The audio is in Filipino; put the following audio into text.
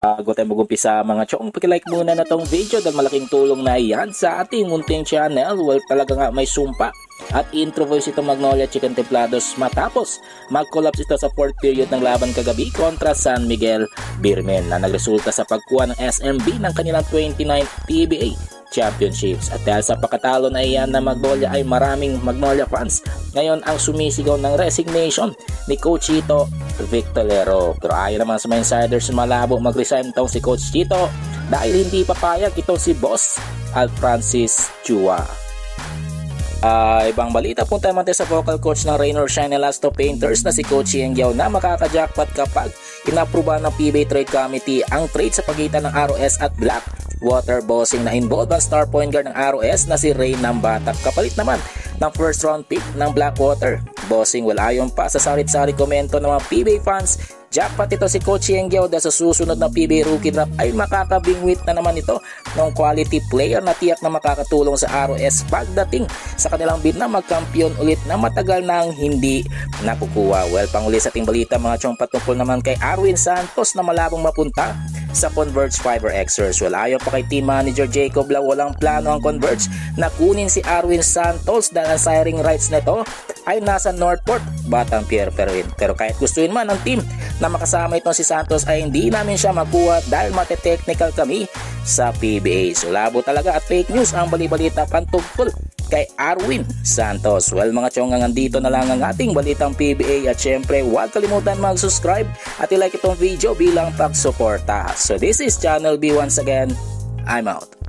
Bago tayo mag-umpisa mga chong, pakilike muna na tong video dahil malaking tulong na yan sa ating munting channel. Well, talaga nga may sumpa at intro voice itong Magnolia Chicken Templados matapos mag-collapse ito sa 4th period ng laban kagabi kontra San Miguel Beermen na nagresulta sa pagkuha ng SMB ng kanilang 29th PBA Championships. At dahil sa pagkatalo na iyan na Magnolia ay maraming Magnolia fans ngayon ang sumisigaw ng resignation ni Coach Chito Victorero. Pero ayon naman sa mga insiders, malabo mag-resign itong si Coach Chito dahil hindi papayag itong si Boss Alfrancis Chua. Ibang balita, punta naman tayo sa vocal coach ng Rain or Shine Elasto Painters na si Coach Yeng Yao na makaka-jackpot kapag inaprubahan ng PBA Trade Committee ang trade sa pagitan ng ROS at Blackwater Bossing na involved ang star point guard ng ROS na si Rain Nambatak kapalit naman ng first round pick ng Blackwater Bossing. Well, ayon pa sa sarit-sari komento ng mga PBA fans, jackpot ito si Coach Yeng Yao dahil sa susunod na PBA Rookie Draft ay makakabingwit na naman ito ng quality player na tiyak na makakatulong sa ROS pagdating sa kanilang bid na magkampiyon ulit na matagal nang hindi nakukuha. Well, panguli sa ating balita mga chong, patungkol naman kay Arwin Santos na malabong mapunta sa Converge Fiber Xers. Well, ayon pa kay team manager Jacob Lau, walang plano ang Converge na kunin si Arwin Santos dahil ang siring rights nito ay nasa Northport, Batang Pierre Perwin. Pero kahit gustuin man ng team na makasama itong si Santos ay hindi namin siya makuha dahil mate-technical kami sa PBA. So labo talaga at fake news ang balibalita pantungkol kay Arwin Santos. Well mga chong, nandito na lang ang ating balitang PBA at syempre huwag kalimutan mag-subscribe at i-like itong video bilang pagsuporta. So this is Channel B once again. I'm out.